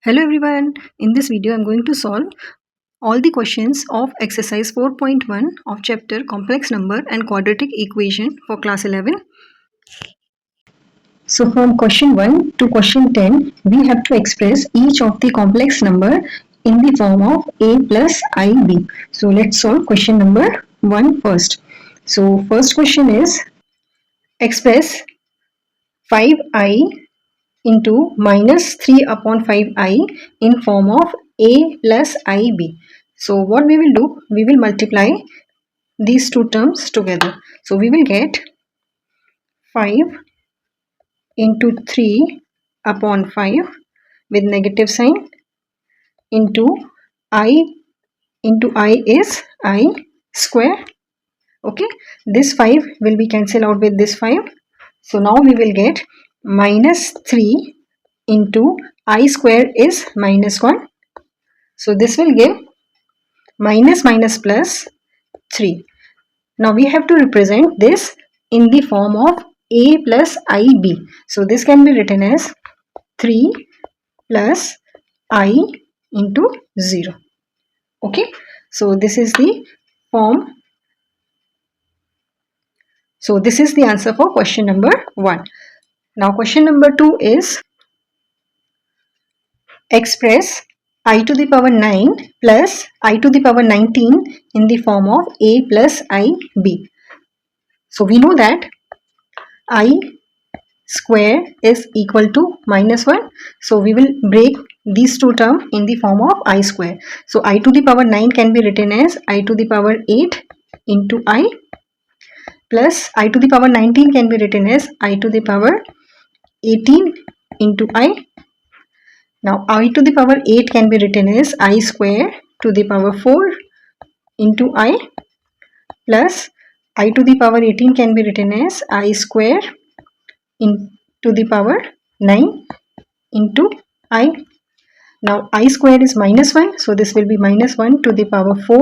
Hello everyone, in this video I am going to solve all the questions of exercise 4.1 of chapter complex number and quadratic equation for class 11. So from question 1 to question 10 we have to express each of the complex number in the form of a plus ib. So let's solve question number 1 first. So first question is express 5i into minus 3 upon 5i in form of a plus ib. So what we will do, we will multiply these two terms together. So we will get 5 into 3 upon 5 with negative sign into I is I square. Okay, this 5 will be cancelled out with this 5. So now we will get minus 3 into I square is minus 1. So this will give minus minus plus 3. Now we have to represent this in the form of a plus ib. So this can be written as 3 plus I into 0. Okay, so this is the form. So this is the answer for question number 1. Now question number 2 is express I to the power 9 plus I to the power 19 in the form of a plus ib. So we know that I square is equal to minus 1. So we will break these two terms in the form of I square. So I to the power 9 can be written as I to the power 8 into I plus I to the power 19 can be written as I to the power 18 into I. Now I to the power 8 can be written as I square to the power 4 into I plus I to the power 18 can be written as I square into the power 9 into I. Now I square is minus 1, so this will be minus 1 to the power 4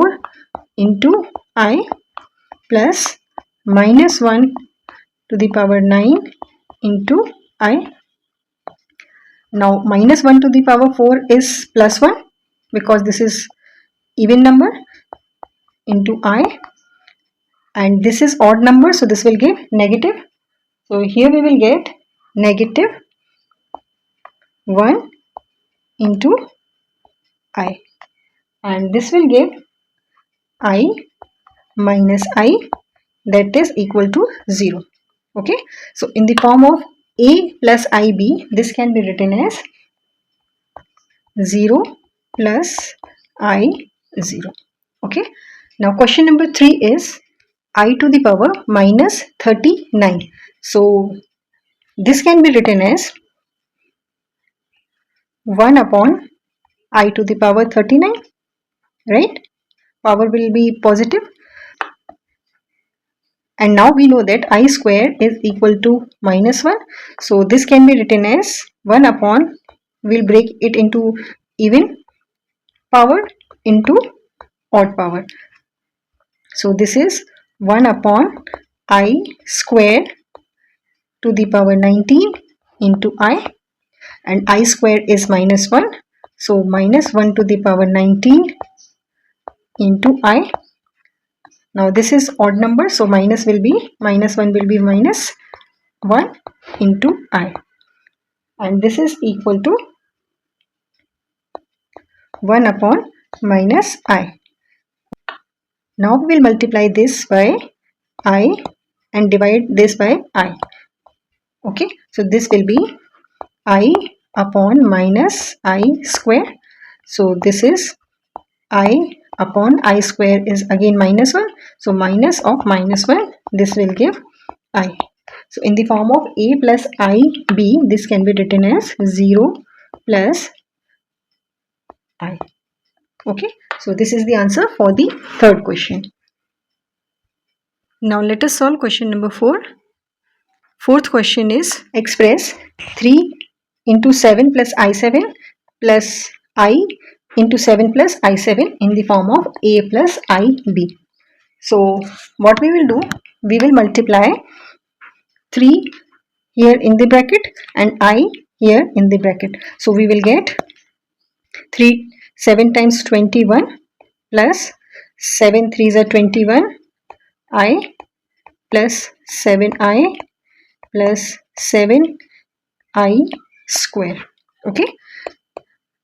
into I plus minus 1 to the power 9 into I. Now minus 1 to the power 4 is plus 1 because this is even number into I, and this is odd number, so this will give negative. So here we will get negative 1 into I, and this will give I minus I, that is equal to 0. Okay, so in the form of a plus ib, this can be written as 0 plus I 0. Okay, now question number 3 is I to the power minus 39. So this can be written as 1 upon I to the power 39, right? Power will be positive. And now we know that I square is equal to minus 1. So this can be written as 1 upon, we'll break it into even power into odd power. So this is 1 upon I square to the power 19 into I, and I square is minus 1. So minus 1 to the power 19 into I. Now this is odd number, so minus 1 will be minus 1 into I, and this is equal to 1 upon minus I. Now we will multiply this by I and divide this by I. Okay, so this will be I upon minus I square. So this is I upon I square is again minus 1. So minus of minus 1, this will give I. So in the form of a plus ib, this can be written as 0 plus I. Okay, so this is the answer for the third question. Now let us solve question number 4. Fourth question is express 3 into 7 plus I7 plus I into 7 plus I7 in the form of a plus ib. So what we will do, we will multiply 3 here in the bracket and I here in the bracket. So we will get 3 7 times 21 plus 7 3s are 21 I plus 7I plus 7I square. Okay,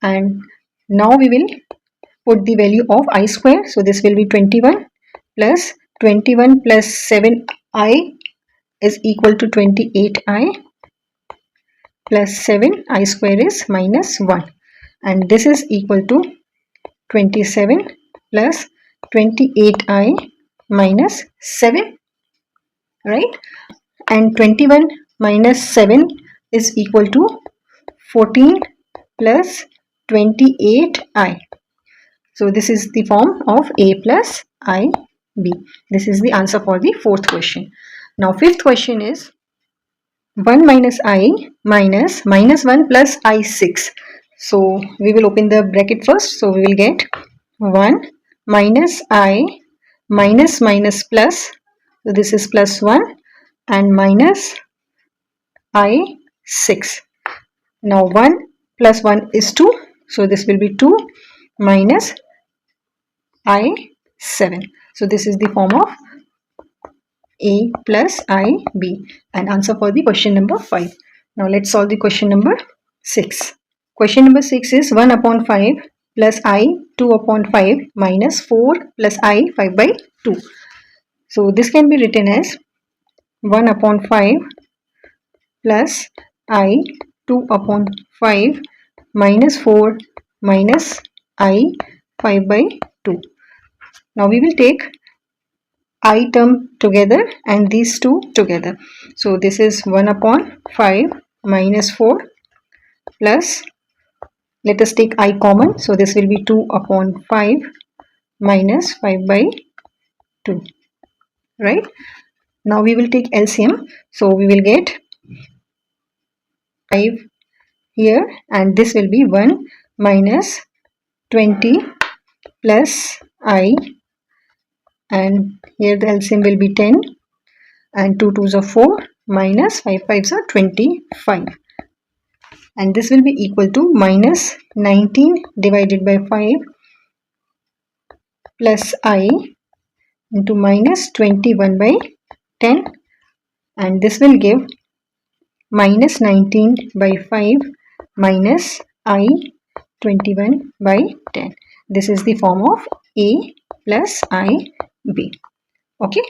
and now we will put the value of I square. So this will be 21 plus 21 plus 7I is equal to 28I plus 7I square is minus 1, and this is equal to 27 plus 28I minus 7, right? And 21 minus 7 is equal to 14 plus 28I. So this is the form of A plus IB. This is the answer for the fourth question. Now fifth question is 1 minus I minus minus 1 plus I6. So we will open the bracket first. So we will get 1 minus I minus minus plus. So this is plus 1 and minus I6. Now 1 plus 1 is 2. So this will be 2 minus I7. So this is the form of A plus IB, and answer for the question number 5. Now let's solve the question number 6. Question number 6 is 1 upon 5 plus I 2 upon 5 minus 4 plus I 5 by 2. So this can be written as 1 upon 5 plus I 2 upon 5 minus 4 minus I 5 by 2. Now we will take I term together and these two together. So this is 1 upon 5 minus 4 plus, let us take I common. So this will be 2 upon 5 minus 5 by 2. Right? Now we will take LCM. So we will get 5 here, and this will be 1 minus 20 plus I, and here the LCM will be 10, and 2 2s are 4 minus 5 5s are 25, and this will be equal to minus 19 divided by 5 plus I into minus 21 by 10, and this will give minus 19 by 5 minus I 21 by 10. This is the form of A plus IB. Okay,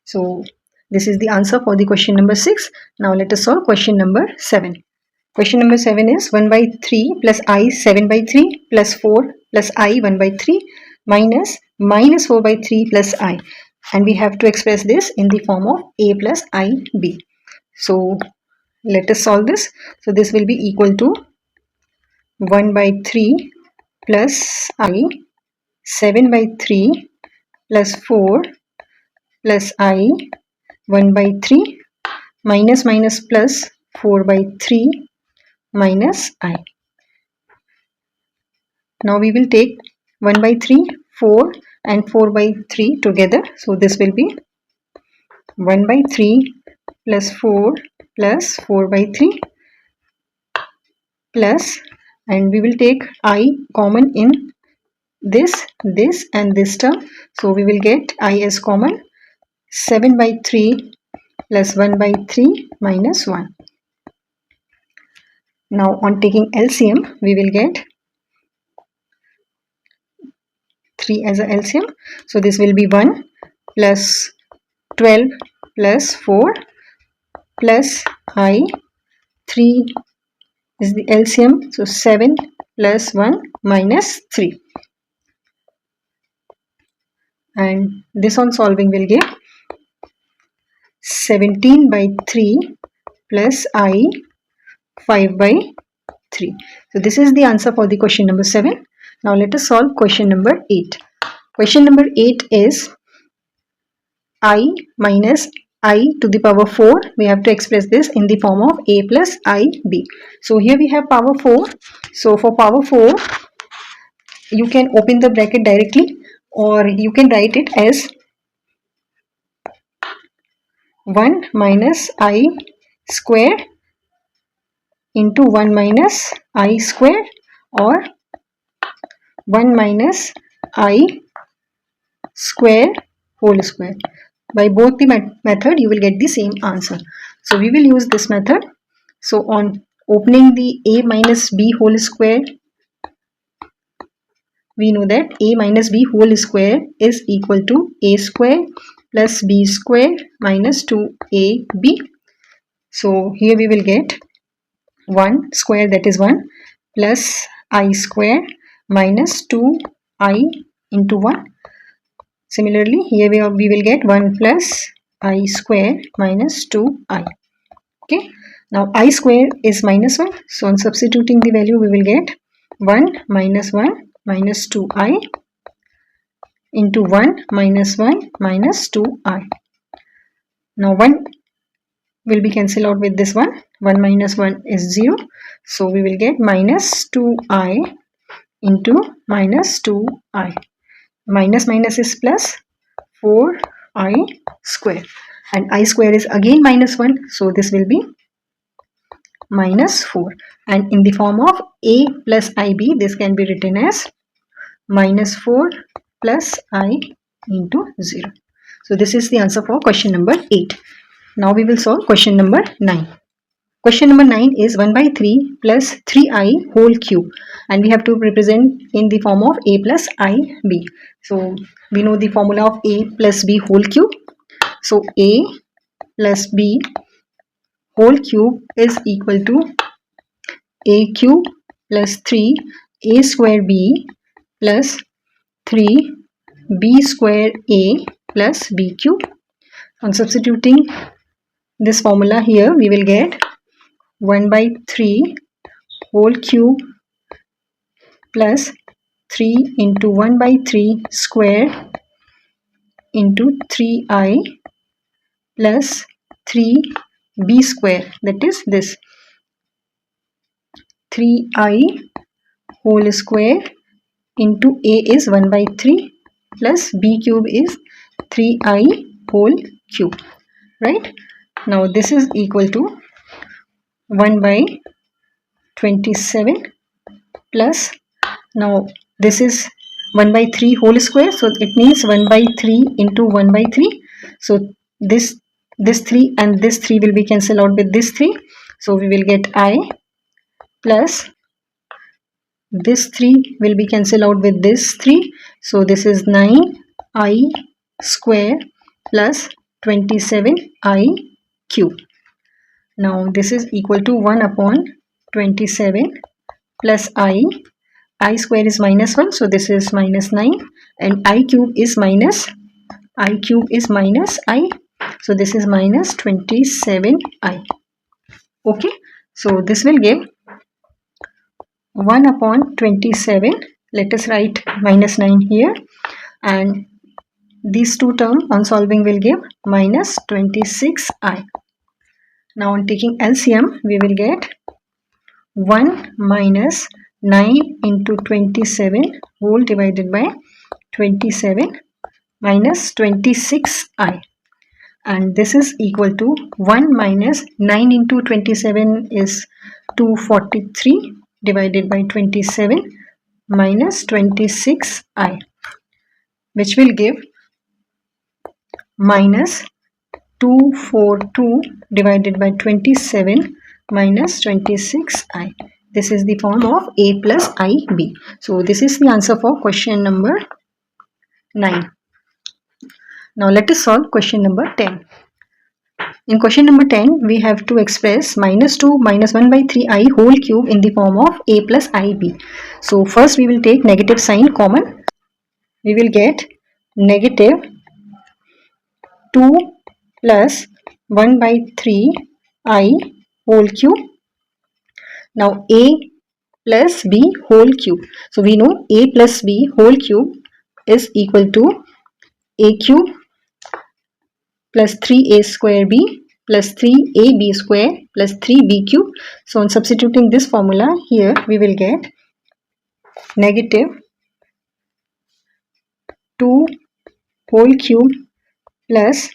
so this is the answer for the question number 6. Now let us solve question number 7. Question number 7 is 1 by 3 plus I 7 by 3 plus 4 plus I 1 by 3 minus 4 by 3 plus I, and we have to express this in the form of A plus IB. So let us solve this. So this will be equal to 1 by 3 plus I 7 by 3 plus 4 plus I 1 by 3 minus minus plus 4 by 3 minus I. Now we will take 1 by 3, 4 and 4 by 3 together. So this will be 1 by 3 plus 4 plus 4 by 3 plus, and we will take I common in this and this term. So we will get I as common, 7 by 3 plus 1 by 3 minus 1. Now on taking LCM, we will get 3 as a LCM. So this will be 1 plus 12 plus 4 plus I, 3 is the LCM. So 7 plus 1 minus 3. And this on solving will give 17 by 3 plus I 5 by 3. So this is the answer for the question number 7. Now let us solve question number 8. Question number 8 is I minus I to the power 4. We have to express this in the form of A plus IB. So here we have power 4. So for power 4, you can open the bracket directly, or you can write it as 1 minus I square into 1 minus I square, or 1 minus I square whole square. By both the method you will get the same answer. So we will use this method. So on opening the a minus b whole square, we know that a minus b whole square is equal to a square plus b square minus 2ab. So here we will get 1 square, that is 1, plus I square minus 2I into 1. Similarly, here we will get 1 plus I square minus 2I. Okay. Now I square is minus 1. So on substituting the value, we will get 1 minus 1 minus 2I into 1 minus 1 minus 2I. Now 1 will be cancelled out with this 1. 1 minus 1 is 0. So we will get minus 2I into minus 2I. Minus minus is plus, 4I square. And I square is again minus 1. So this will be minus 4. And in the form of A plus IB, this can be written as minus 4 plus I into 0. So this is the answer for question number 8. Now we will solve question number 9. Question number 9 is 1 by 3 plus 3I whole cube, and we have to represent in the form of A plus IB. So we know the formula of A plus B whole cube. So A plus B whole cube is equal to A cube plus 3A square B plus 3B square A plus B cube. On substituting this formula here, we will get 1 by 3 whole cube plus 3 into 1 by 3 square into 3I plus 3b square, that is this 3I whole square into A is 1 by 3 plus B cube is 3I whole cube, right? Now this is equal to 1 by 27 plus, now this is 1 by 3 whole square, so it means 1 by 3 into 1 by 3. So this 3 and this 3 will be cancelled out with this 3. So we will get I plus this 3 will be cancelled out with this 3. So this is 9I square plus 27I cube. Now this is equal to 1 upon 27 plus I square is minus 1, so this is minus 9, and I cube is minus I, so this is minus 27I. Okay, so this will give 1 upon 27. Let us write minus 9 here, and these two terms on solving will give minus 26I. Now on taking LCM, we will get 1 minus 9 into 27 whole divided by 27 minus 26I, and this is equal to 1 minus 9 into 27 is 243 divided by 27 minus 26I, which will give minus 242 divided by 27 minus 26I. This is the form of A plus IB. So this is the answer for question number 9. Now let us solve question number 10. In question number 10, we have to express minus 2 minus 1 by 3I whole cube in the form of A plus IB. So first we will take negative sign common. We will get negative 2 plus 1 by 3I whole cube. Now A plus B whole cube. So we know A plus B whole cube is equal to A cube plus 3A square B plus 3AB square plus 3B cube. So on substituting this formula here, we will get negative 2 whole cube plus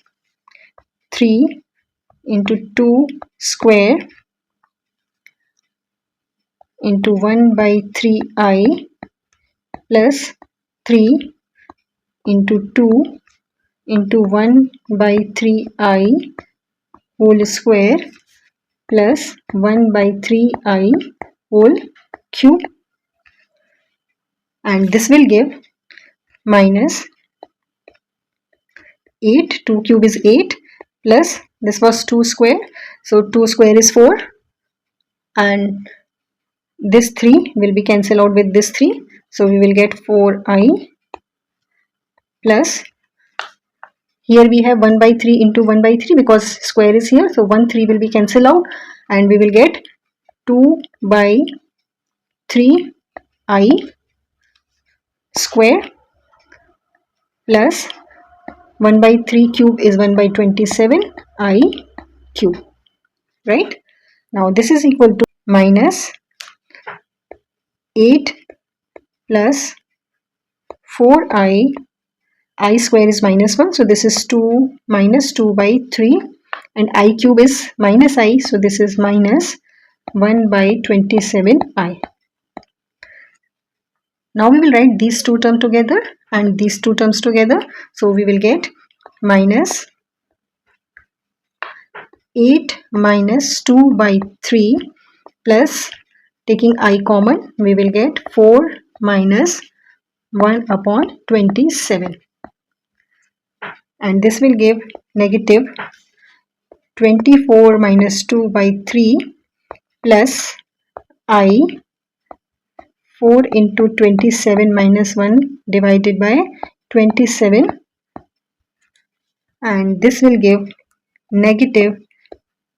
3 into 2 square into 1 by 3I plus 3 into 2 into 1 by 3I whole square plus 1 by 3I whole cube, and this will give minus 8. 2 cube is 8 plus this was 2 square, so 2 square is 4, and this 3 will be cancelled out with this 3, so we will get 4I plus, here we have 1 by 3 into 1 by 3 because square is here, so 1 3 will be cancelled out and we will get 2 by 3I square plus 1 by 3 cube is 1 by 27I cube, right? Now this is equal to minus 8 plus 4I, I square is minus 1, so this is 2 minus 2 by 3, and I cube is minus I, so this is minus 1 by 27I. Now we will write these two terms together and these two terms together, so we will get minus 8 minus 2 by 3 plus, taking I common, we will get 4 minus 1 upon 27, and this will give negative 24 minus 2 by 3 plus I 4 into 27 minus 1 divided by 27, and this will give negative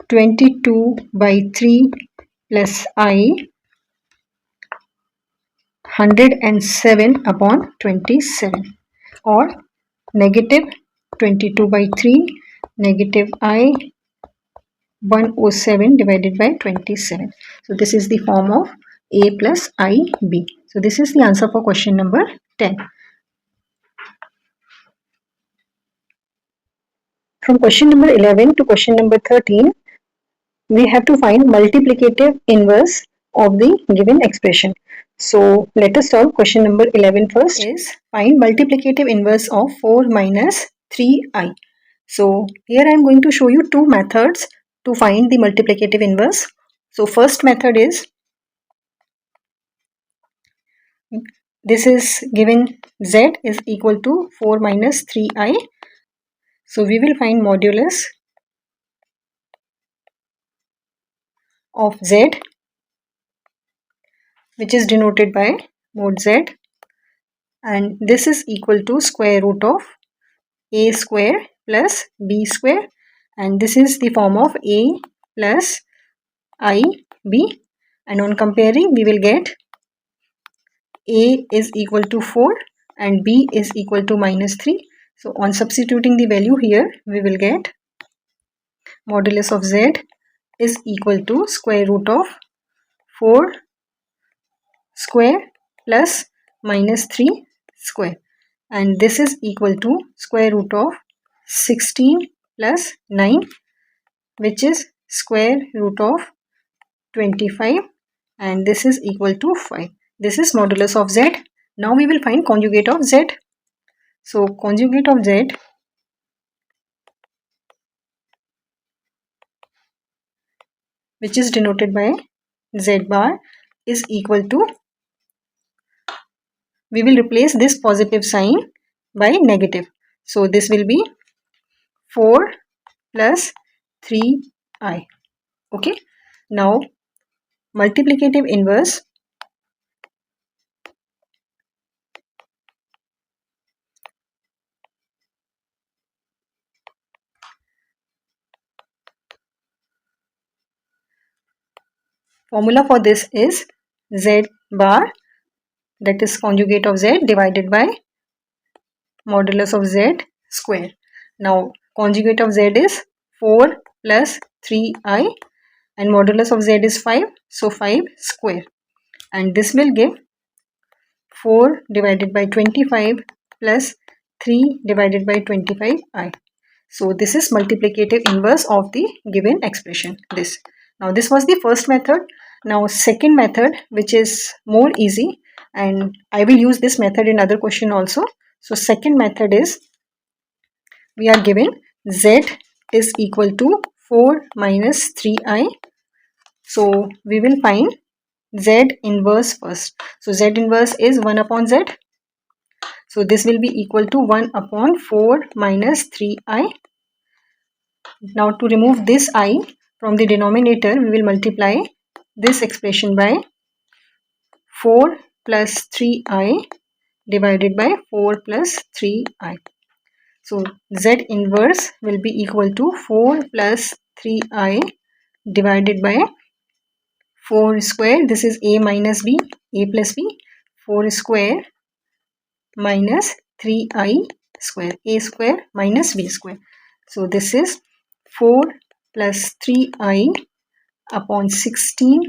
22 by 3 plus I 107 upon 27, or negative 22 by 3 negative I 107 divided by 27. So this is the form of A plus IB. So this is the answer for question number 10. From question number 11 to question number 13, we have to find multiplicative inverse of the given expression. So let us solve question number 11 first. Is find multiplicative inverse of 4 minus 3I. So here I am going to show you two methods to find the multiplicative inverse. So first method is, this is given z is equal to 4 minus 3I. So we will find modulus of z, which is denoted by mod z, and this is equal to square root of a square plus b square, and this is the form of a plus ib, and on comparing we will get a is equal to 4 and b is equal to minus 3. So on substituting the value here, we will get modulus of z is equal to square root of 4 square plus minus 3 square, and this is equal to square root of 16 plus 9, which is square root of 25, and this is equal to 5. This is modulus of z. Now we will find conjugate of z. So conjugate of z which is denoted by z bar is equal to, we will replace this positive sign by negative. So this will be 4 plus 3I. Okay. Now multiplicative inverse, formula for this is z bar, that is conjugate of z divided by modulus of z square. Now conjugate of z is 4 plus 3I and modulus of z is 5, so 5 square, and this will give 4 divided by 25 plus 3 divided by 25I. So this is multiplicative inverse of the given expression. Now this was the first method. Now second method, which is more easy, and I will use this method in other question also. So second method is, we are given z is equal to 4 minus 3i. So we will find z inverse first. So z inverse is 1 upon z. So this will be equal to 1 upon 4 minus 3i. Now to remove this I from the denominator, we will multiply this expression by 4 plus 3i divided by 4 plus 3i. So z inverse will be equal to 4 plus 3i divided by 4 square. This is a minus b, a plus b, 4 square minus 3i square, a square minus b square. So this is 4 plus 3i upon 16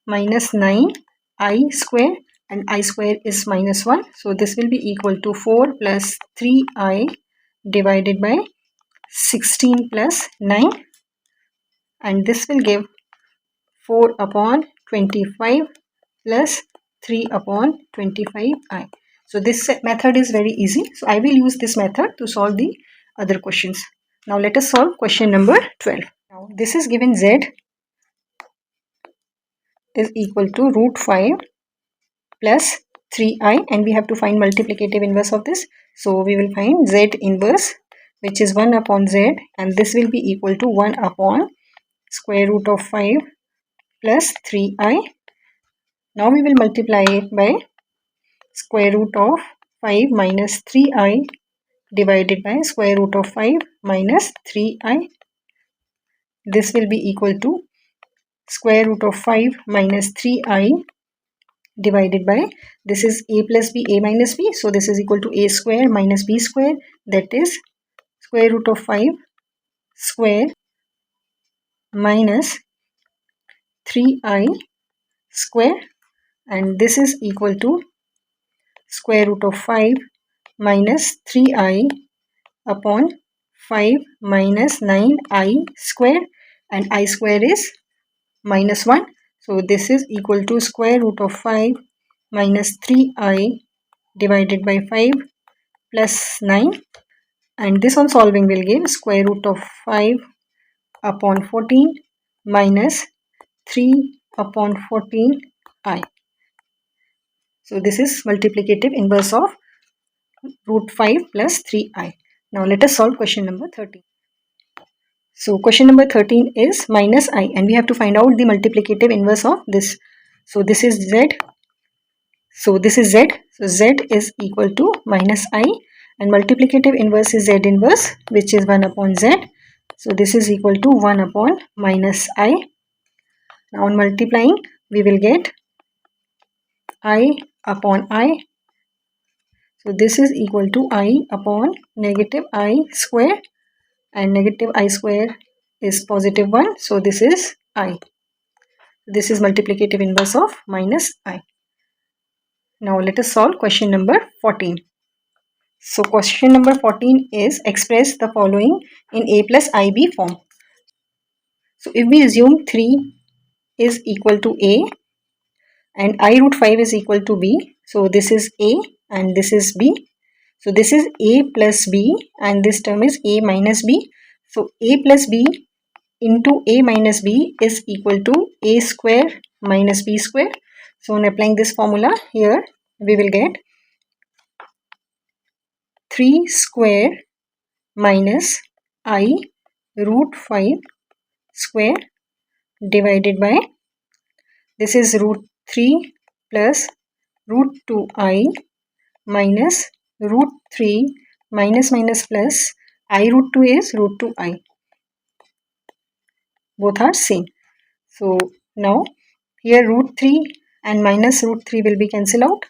minus 9i square, and I square is minus 1. So this will be equal to 4 plus 3i divided by 16 plus 9, and this will give 4 upon 25 plus 3 upon 25i. So this method is very easy. So I will use this method to solve the other questions. Now let us solve question number 12. Now this is given z is equal to root 5 plus 3i, and we have to find multiplicative inverse of this. So we will find z inverse, which is 1 upon z, and this will be equal to 1 upon square root of 5 plus 3i. Now we will multiply it by square root of 5 minus 3i divided by square root of 5 minus 3i. This will be equal to square root of 5 minus 3i divided by, this is a plus b, a minus b, so this is equal to a square minus b square, that is square root of 5 square minus 3i square, and this is equal to square root of 5 minus 3i upon 5 minus 9i square, and I square is minus 1. So this is equal to square root of 5 minus 3i divided by 5 plus 9, and this on solving will give square root of 5 upon 14 minus 3 upon 14i. So this is multiplicative inverse of root 5 plus 3i. Now let us solve question number 13. So question number 13 is minus I, and we have to find out the multiplicative inverse of this. So this is z. So this is z. So z is equal to minus I, and multiplicative inverse is z inverse, which is 1 upon z. So this is equal to 1 upon minus I. Now on multiplying, we will get I upon I. So this is equal to I upon negative I square, and negative I square is positive 1. So this is I. This is multiplicative inverse of minus I. Now let us solve question number 14. So question number 14 is, express the following in a plus ib form. So if we assume 3 is equal to a and I root 5 is equal to b, so this is a and this is b. So this is a plus b and this term is a minus b. So a plus b into a minus b is equal to a square minus b square. So on applying this formula here, we will get 3 square minus I root 5 square divided by, this is root 3 plus root 2i minus root 3 minus minus plus I root 2 is root 2i. Both are same. So now here root 3 and minus root 3 will be cancelled out,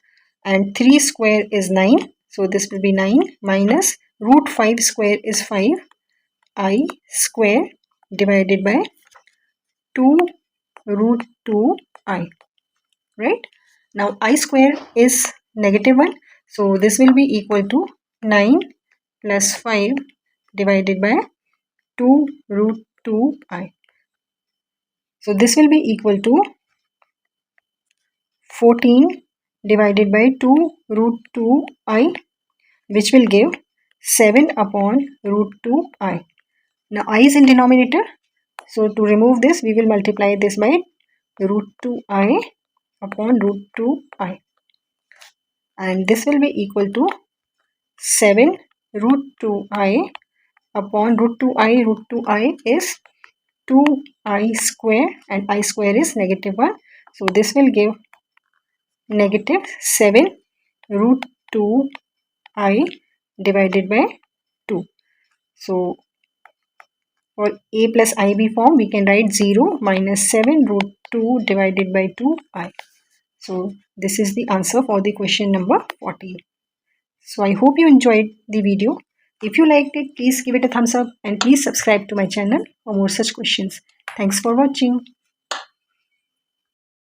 and 3 square is 9. So this will be 9 minus root 5 square is 5 I square divided by 2 root 2i. Right? Now I square is negative 1. So this will be equal to 9 plus 5 divided by 2 root 2i. So this will be equal to 14 divided by 2 root 2i, which will give 7 upon root 2i. Now I is in denominator, so to remove this we will multiply this by root 2i upon root 2i, and this will be equal to 7 root 2i upon root 2i. Root 2i is 2i square and I square is -1. So this will give -7 root 2i divided by 2. So for a plus ib form, we can write 0 minus 7 root 2 divided by 2i. So this is the answer for the question number 14. So I hope you enjoyed the video. If you liked it, please give it a thumbs up and please subscribe to my channel for more such questions. Thanks for watching.